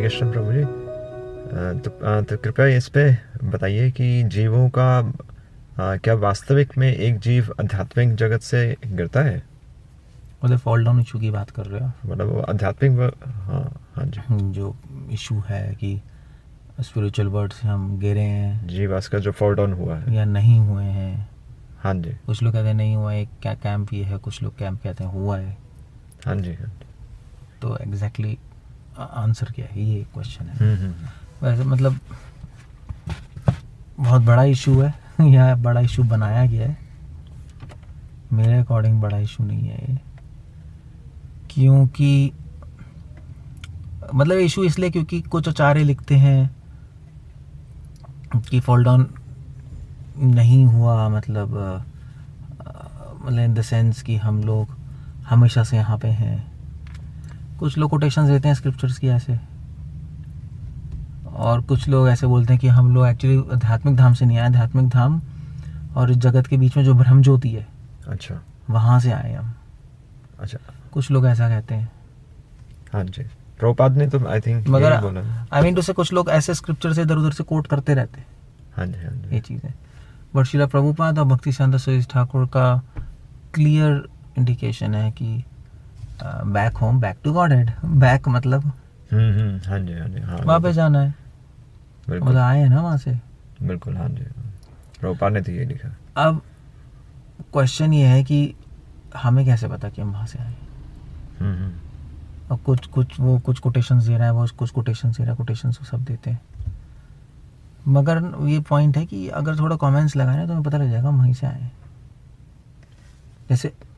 कृष्ण प्रभु जी। तो कृपया इस पे बताइए कि जीवों का क्या वास्तविक में एक जीव आध्यात्मिक जगत से गिरता है? मतलब फॉल डाउन इशू की बात कर रहे हो? मतलब वो आध्यात्मिक हाँ हाँ जी, जो इशू है कि स्पिरिचुअल वर्ल्ड से हम गिरे हैं जीव का जो फॉल डाउन हुआ है। या नहीं हुए हैं। हाँ जी, कुछ लोग कहते हैं नहीं हुआ है, क्या कैंप ये है, कुछ लोग कैंप कहते हैं हुआ है। हाँ जी, हाँ जी। तो एग्जैक्टली आंसर क्या है, ये क्वेश्चन है। वैसे मतलब बहुत बड़ा इशू है या बड़ा इशू बनाया गया है। मेरे अकॉर्डिंग बड़ा इशू नहीं है ये, क्योंकि मतलब इशू इसलिए क्योंकि कुछ आचार्य लिखते हैं कि फॉल डाउन नहीं हुआ, मतलब इन द सेंस कि हम लोग हमेशा से यहाँ पे हैं। कुछ लोग कोटेशंस देते हैं स्क्रिप्चर्स की ऐसे, और कुछ लोग ऐसे बोलते हैं कि हम लोग एक्चुअली आध्यात्मिक धाम से नहीं आए, आध्यात्मिक धाम और इस जगत के बीच में जो ब्रह्म ज्योति है, अच्छा, वहाँ से आए हम। अच्छा, कुछ लोग ऐसा कहते हैं। हाँ जी। प्रभुपाद ने तो आई थिंक मगर बोला। आई मीन टू से कुछ लोग ऐसे स्क्रिप्चर से इधर उधर से कोट करते रहते हैं। हाँ जी, हाँ जी। ये चीज़ है। बट श्रीला प्रभुपाद और भक्ति सिद्धांत सरस्वती ठाकुर का क्लियर इंडिकेशन है कि back home, back to godhead. Back मतलब हाँ जी, हाँ जी, हाँ वापस जाना है, बिल्कुल, मतलब आए हैं ना वहाँ से। बिल्कुल, हाँ जी। प्रभुपाद ने तो ये लिखा। अब क्वेश्चन ये है कि हमें कैसे पता कि हम वहाँ से आए? अब कुछ कोटेशंस दे रहा है, वो कुछ कोटेशंस दे रहा है, कोटेशंस वो सब देते हैं। मगर ये पॉइंट है कि अगर थोड़ा कमेंट्स लगाए ना तो हमें पता लग जाएगा हम वहीं से आए हैं।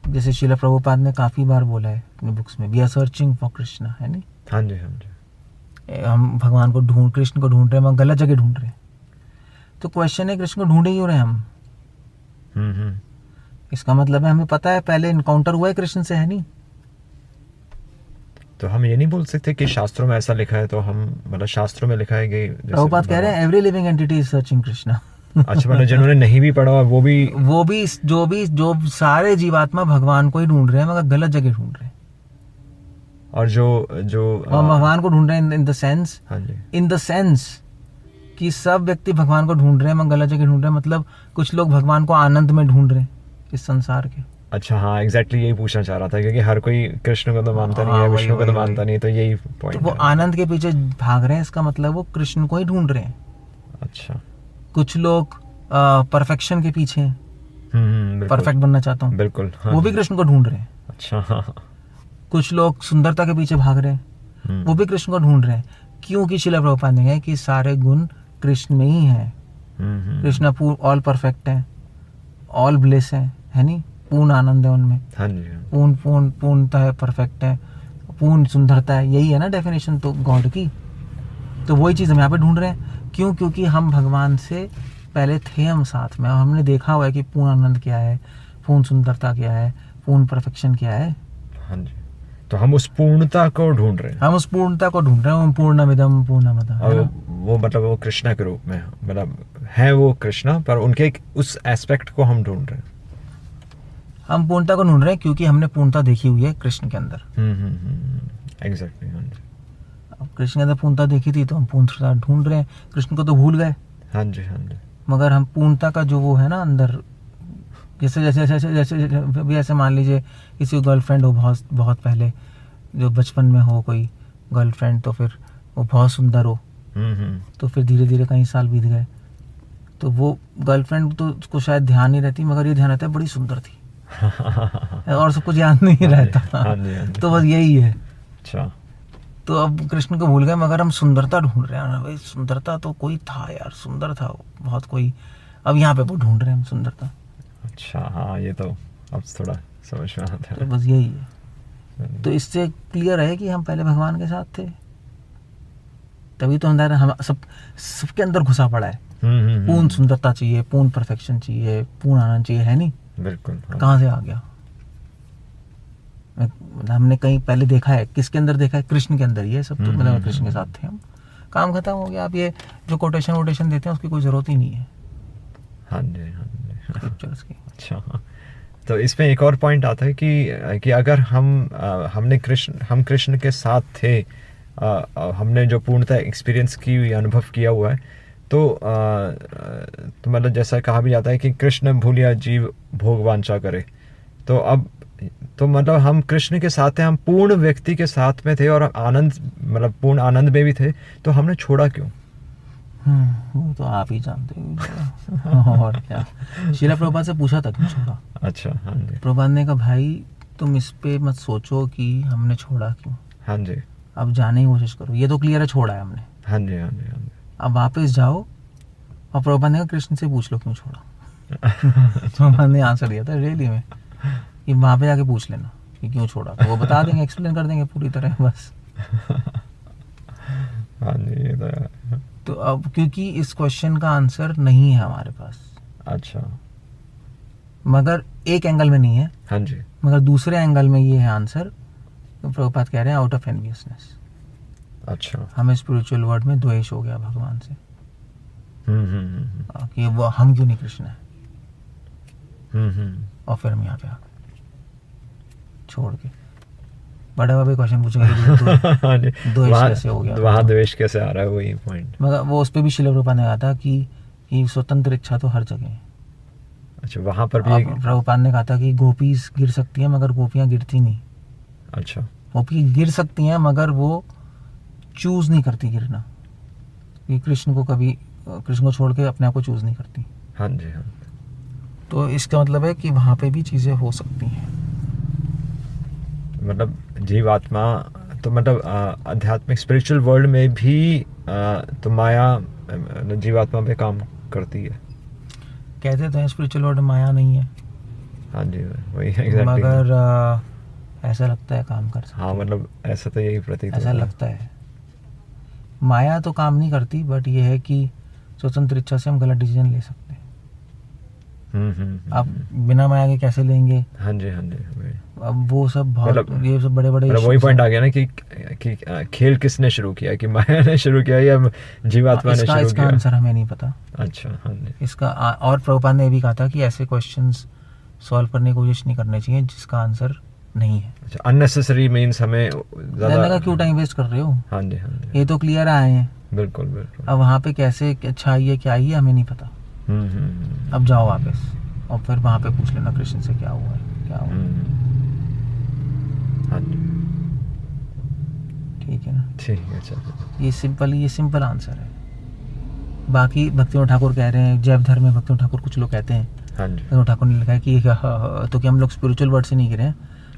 जैसे श्रील प्रभुपाद ने काफ़ी बार बोला है अपनी बुक्स में, we are searching for Krishna, है नहीं? हाँ जी, हाँ जी। हम भगवान को कृष्ण को ढूंढ रहे हैं, हम गलत जगह ढूंढ रहे हैं। तो क्वेश्चन है, कृष्ण को ढूंढे क्यों रहे हैं हम? इसका मतलब है हमें पता है पहले इनकाउंटर हुआ है कृष्ण से, है नहीं? तो हम ये नहीं बोल सकते कि शास्त्रों में ऐसा लिखा है, तो हम मतलब शास्त्रों में लिखा है कि प्रभुपाद कह रहे हैं every living entity is searching Krishna. अच्छा, मतलब जिन्होंने नहीं भी पढ़ा वो भी जो सारे जीवात्मा भगवान को ही ढूंढ रहे हैं, मगर गलत जगह ढूंढ रहे हैं। और जो भगवान को ढूंढ रहे हैं इन द सेंस, हाँ जी, इन द सेंस कि सब व्यक्ति भगवान को ढूंढ रहे हैं मगर गलत जगह ढूंढ रहे हैं। मतलब कुछ लोग भगवान को आनंद में ढूंढ रहे हैं इस संसार के। अच्छा, हाँ एग्जैक्टली यही पूछना चाह रहा था, क्योंकि हर कोई कृष्ण को तो मानता नहीं है, विष्णु को तो मानता नहीं, तो यही पॉइंट तो वो आनंद के पीछे भाग रहे हैं, इसका मतलब वो कृष्ण को ही ढूंढ रहे हैं। अच्छा, कुछ लोग परफेक्शन के पीछे हैं, परफेक्ट बनना चाहता हूँ, बिल्कुल, हाँ, वो भी कृष्ण को ढूंढ रहे हैं। अच्छा, हाँ, कुछ लोग सुंदरता के पीछे भाग रहे हैं, वो भी कृष्ण को ढूंढ रहे हैं। क्योंकि श्रील प्रभुपाद ने कहा कि सारे गुण कृष्ण में ही हैं। कृष्ण ऑल परफेक्ट है, ऑल ब्लेस है नहीं? पूर्ण आनंद है उनमें, हाँ जी, पूर्णता है, परफेक्ट है, पूर्ण सुंदरता है। यही है ना डेफिनेशन तो गॉड की। तो वही चीज़ हम यहाँ पे ढूंढ रहे हैं। क्यों? क्योंकि हम भगवान से पहले थे, हम साथ में, हमने देखा हुआ है कि पूर्ण आनंद क्या है, पूर्ण सुंदरता क्या है, पूर्ण परफेक्शन क्या है। हाँ जी। तो हम उस पूर्णता को ढूंढ रहे हैं, हम उस पूर्णता को ढूंढ रहे हैं। पूर्णमिदम पूर्णमदः, वो मतलब वो कृष्णा के रूप में, मतलब है वो कृष्णा, पर उनके उस एस्पेक्ट को हम ढूंढ रहे हैं। हम पूर्णता को ढूंढ रहे हैं क्योंकि हमने पूर्णता देखी हुई है कृष्ण के अंदर। एग्जैक्टली, हाँ जी। अब कृष्ण के अंदर पूर्णता देखी थी तो हम पूर्णता ढूंढ रहे हैं। कृष्ण को तो भूल गए, हाँ जी, हाँ जी। मगर हम पूर्णता का जो वो है ना अंदर, जैसे जैसे जैसे जैसे भी ऐसे मान लीजिए किसी को गर्लफ्रेंड हो बहुत पहले, जो बचपन में हो कोई गर्लफ्रेंड, तो फिर वो बहुत सुंदर हो, तो फिर धीरे धीरे कई साल बीत गए तो वो गर्लफ्रेंड तो उसको शायद ध्यान नहीं रहती, मगर ये ध्यान रहता है बड़ी सुंदर थी और सब कुछ याद नहीं रहता। हाँ जी। तो बस यही है। अच्छा, तो अब कृष्ण को भूल गए, मगर हम सुंदरता ढूंढ रहे हैं। भाई सुंदरता तो कोई था यार, सुंदर था बहुत कोई, अब यहाँ पे वो ढूंढ रहे हैं हम सुंदरता। अच्छा, हाँ ये तो अब थोड़ा समझ में आता है। तो बस यही है। तो इससे क्लियर है कि हम पहले भगवान के साथ थे, तभी तो अंदर हम सबके अंदर घुसा पड़ा है। पूर्ण सुंदरता चाहिए, पूर्ण परफेक्शन चाहिए, पूर्ण आनंद चाहिए, है नहीं? बिल्कुल, हाँ। कहाँ से आ गया? हमने कहीं पहले देखा है, किसके अंदर देखा है? कृष्ण के अंदर ही है सब। तो मतलब कृष्ण के साथ थे हम, काम खत्म हो गया। आप ये जो कोटेशन वोटेशन देते हैं उसकी कोई जरूरत ही नहीं है। हाँ जी, हाँ जी, स्क्रिप्चर्स की। अच्छा, तो इसमें एक और पॉइंट आता है कि अगर हम कृष्ण के साथ थे, हमने जो पूर्णतः एक्सपीरियंस की हुई अनुभव किया हुआ है, तो मतलब जैसा कहा भी जाता है कि कृष्ण भूलिया जीव भोग वांछा करे। तो अब तो मतलब हम कृष्ण के साथ थे, हम पूर्ण व्यक्ति के साथ में थे और आनंद मतलब पूर्ण आनंद में भी थे, तो हमने छोड़ा क्यों? वो तो आप ही जानते हो। और क्या, शीला प्रभुपाद से पूछा था क्यों छोड़ा। अच्छा, हाँ जी, प्रभुपाद ने कहा भाई तुम इस पे मत सोचो कि हमने छोड़ा क्यों, हाँ जी, अब जाने की कोशिश करो, ये तो क्लियर है छोड़ा है हमने, हाँ जी, हाँ जी, हाँ जी। अब वापस जाओ। और प्रभुपाद ने कहा कृष्ण से पूछ लो क्यों छोड़ा। प्रभुपाद ने आंसर दिया था रियली में कि वहाँ पे जाके पूछ लेना कि क्यों छोड़ा, तो वो बता देंगे, एक्सप्लेन कर देंगे पूरी तरह बस। हाँ जी, ये तो है। तो अब क्योंकि इस क्वेश्चन का आंसर नहीं है हमारे पास, अच्छा, मगर एक एंगल में नहीं है, हाँ जी, मगर दूसरे एंगल में ये है आंसर। तो प्रभुपाद कह रहे हैं आउट ऑफ एनवियसनेस, अच्छा, हमें स्पिरिचुअल वर्ल्ड में द्वेष हो गया भगवान से, हम्म, कि वो हम क्यों नहीं कृष्ण है, हम्म। और फिर हम यहाँ पे आ गए छोड़ के। बड़ा बाबा क्वेश्चन पूछेगा कि हाँ जी, द्वेष कैसे हो गया, वहाँ द्वेष कैसे आ रहा है, वही पॉइंट। मगर वो उस पर भी शिला प्रभुपाद ने कहा था कि स्वतंत्र इच्छा तो हर जगह है। अच्छा, वहाँ पर भी अब प्रभुपाद ने कहा था कि गोपी गिर सकती हैं मगर गोपियाँ गिरती नहीं। अच्छा, गोपी गिर सकती हैं मगर वो चूज नहीं करती गिरना, कि कृष्ण को छोड़ के अपने आप को चूज नहीं करती। हाँ जी, हाँ, तो इसका मतलब है कि वहाँ पे भी चीज़ें हो सकती हैं। मतलब जीवात्मा तो मतलब आध्यात्मिक स्पिरिचुअल वर्ल्ड में भी तो माया जीवात्मा पे काम करती है। कहते तो हैं स्पिरिचुअल वर्ल्ड माया नहीं है, हाँ जी, वही एग्जैक्टली। मगर ऐसा लगता है काम कर सकती हाँ, है। मतलब ऐसा तो यही प्रतीत ऐसा होता है। लगता है माया तो काम नहीं करती, बट ये है कि स्वतंत्र इच्छा से हम गलत डिसीजन ले सकते हैं। अब बिना माया के कैसे लेंगे, हाँ जी, हाँ जी, वही। अब वो सब बहुत मतलब ये सब बड़े बड़े वही पॉइंट आ गया ना कि खेल किसने शुरू किया, कि माया ने शुरू किया या जीवात्मा ने शुरू इसका किया? आंसर हमें नहीं पता। अच्छा, हाँ जी, इसका और प्रभुपाद ने ये भी कहा था कि ऐसे क्वेश्चंस सॉल्व करने की कोशिश नहीं करनी चाहिए जिसका आंसर नहीं है। अच्छा, अननेसेसरी मीन्स हमें जानने का ज्यादा। क्यों टाइम वेस्ट कर रहे हो, हाँ जी, हाँ जी, ये तो क्लियर आए हैं। बिल्कुल बिल्कुल। अब वहाँ पे कैसे अच्छा आई है क्या आई है हमें नहीं पता। अब जाओ वापस और फिर वहाँ पे पूछ लेना कृष्ण से क्या हुआ है क्या हुआ। हाँ जी, ठीक है ना, ठीक है, चलो। ये सिंपल आंसर है। बाकी भक्तिविनोद ठाकुर कह रहे हैं, जैव धर्म में भक्तिविनोद ठाकुर कुछ लोग कहते हैं, हाँ जी, भक्तिविनोद ठाकुर ने लिखा है कि तो कि हम लोग स्पिरिचुअल वर्ल्ड से नहीं गिरे हैं,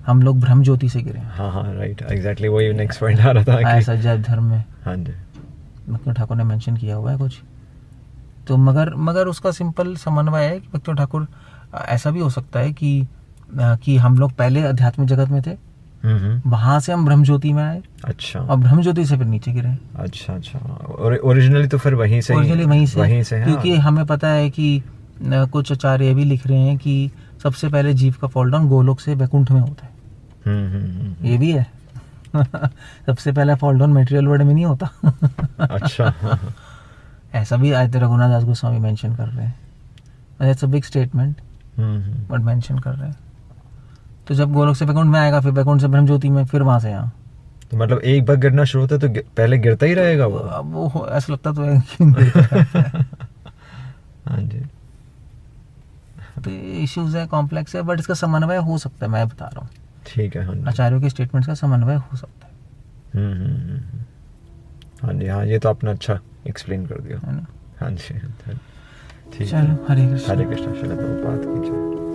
हम लोग ब्रह्म ज्योति से गिरे हैं। हाँ हाँ, राइट, एग्जैक्टली वही नेक्स्ट पॉइंट आ रहा था कि ऐसा जैव धर्म में हाँ जी, भक्तिविनोद ठाकुर ने मेंशन किया हुआ है कुछ। तो मगर उसका सिंपल समन्वय है कि भक्तिविनोद ठाकुर ऐसा भी हो सकता है कि हम लोग पहले आध्यात्मिक जगत में थे, वहां से हम ब्रह्म ज्योति में आए अच्छा, और ब्रह्म ज्योति से फिर नीचे गिरे। अच्छा, अच्छा, ओरिजिनली तो फिर वहीं से वहीं से है। क्योंकि हमें पता है कि कुछ आचार्य भी लिख रहे हैं कि सबसे पहले जीव का फॉल डाउन गोलोक से वैकुंठ में होता है। ये भी है। सबसे पहला फॉल डाउन मटेरियल वर्ल्ड में नहीं होता। अच्छा, ऐसा भी आयत रघुनाथ दास गोस्वामी मेंशन कर रहे हैं। It's a big statement but mention कर रहे हैं। तो जब गोलोक से वैकुंठ में आएगा, फिर वैकुंठ से ब्रह्म ज्योति में, फिर वहां से यहाँ, तो मतलब एक बार गिरना शुरू होता है तो पहले गिरता ही रहेगा वो। अब वो ऐसा लगता तो है कि हाँ जी, तो इश्यूज है, कॉम्प्लेक्स है, बट इसका समन्वय हो सकता है। मैं बता रहा हूँ, ठीक है, हाँ जी, आचार्यों के स्टेटमेंट्स का समन्वय हो सकता है। हाँ जी, हाँ, ये तो आपने अच्छा एक्सप्लेन कर दिया। है ना। हाँ जी, ठीक है, चलो, हरे कृष्ण। हरे कृष्ण, श्रील प्रभुपाद की जय।